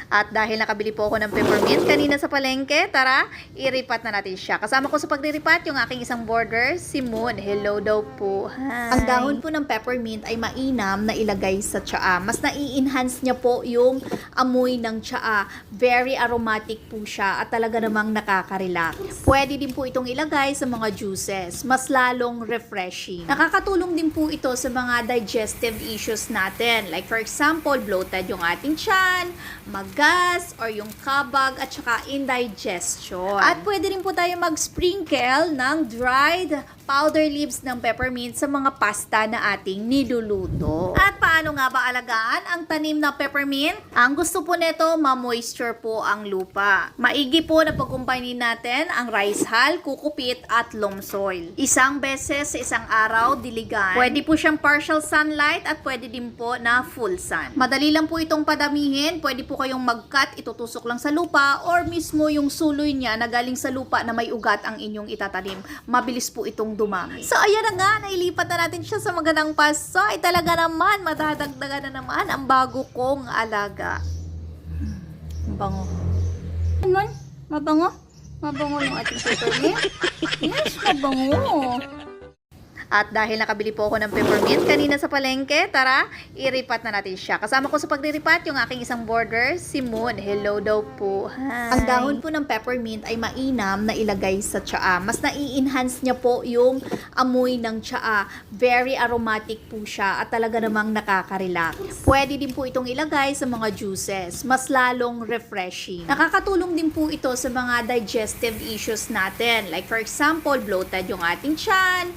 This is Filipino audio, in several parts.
At dahil nakabili po ako ng peppermint kanina sa palengke, tara, iripat na natin siya. Kasama ko sa pagliripat yung aking isang boarder, si Moon. Hello daw po. Hi. Ang dahon po ng peppermint ay mainam na ilagay sa tsaa. Mas nai-enhance niya po yung amoy ng tsaa. Very aromatic po siya at talaga namang nakaka-relax. Pwede din po itong ilagay sa mga juices. Mas lalong refreshing. Nakakatulong din po ito sa mga digestive issues natin. Like for example, bloated yung ating tiyan, gas or yung kabag at saka indigestion. At pwede rin po tayo mag-sprinkle ng dried powder leaves ng peppermint sa mga pasta na ating niluluto. At paano nga ba alagaan ang tanim na peppermint? Ang gusto po nito, ma-moisture po ang lupa. Maigi po na pagkumpainin natin ang rice hull, kukupit at loam soil. Isang beses sa isang araw, diligan. Pwede po siyang partial sunlight at pwede din po na full sun. Madali lang po itong padamihin. Pwede po kayong mag-cut, itutusok lang sa lupa or mismo yung suloy niya na galing sa lupa na may ugat ang inyong itatanim. Mabilis po itong dumami. So ayan na nga, nailipat na natin siya sa magandang paso. Ay talaga naman, madadagdagan na naman ang bago kong alaga. Bango. Naman, mabango. Mabango yung ating peppermint. Yes, mabango. At dahil nakabili po ako ng peppermint kanina sa palengke, tara, iripat na natin siya. Kasama ko sa pagliripat yung aking isang boarder, si Moon. Hello daw po. Hi. Ang dahon po ng peppermint ay mainam na ilagay sa tsaa. Mas nai-enhance niya po yung amoy ng tsaa. Very aromatic po siya at talaga namang nakaka-relax. Pwede din po itong ilagay sa mga juices. Mas lalong refreshing. Nakakatulong din po ito sa mga digestive issues natin. Like for example, bloated yung ating tiyan,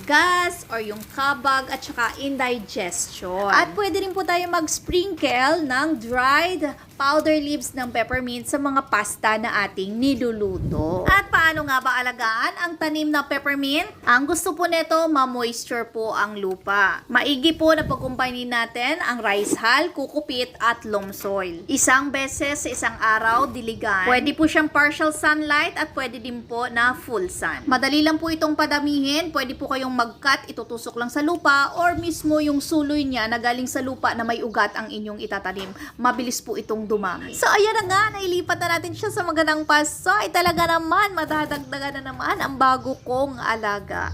gas or yung kabag at saka indigestion. At pwede rin po tayo mag-sprinkle ng dried powder leaves ng peppermint sa mga pasta na ating niluluto. At paano nga ba alagaan ang tanim na peppermint? Ang gusto po nito, ma-moisture po ang lupa. Maigi po na pagkumpainin natin ang rice hull, kukupit at loam soil. Isang beses sa isang araw, diligan. Pwede po siyang partial sunlight at pwede din po na full sun. Madali lang po itong padamihin. Pwede po kayong mag-cut, itutusok lang sa lupa or mismo yung suloy niya na galing sa lupa na may ugat ang inyong itatanim. Mabilis po itong dumami. So ayan na nga, nailipat na natin siya sa magandang paso. Ay talaga naman, madadagdagan na naman ang bago kong alaga.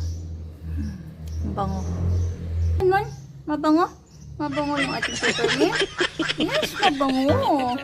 Bango. Naman, mabango. Mabango yung ating peppermint. Yes, mabango.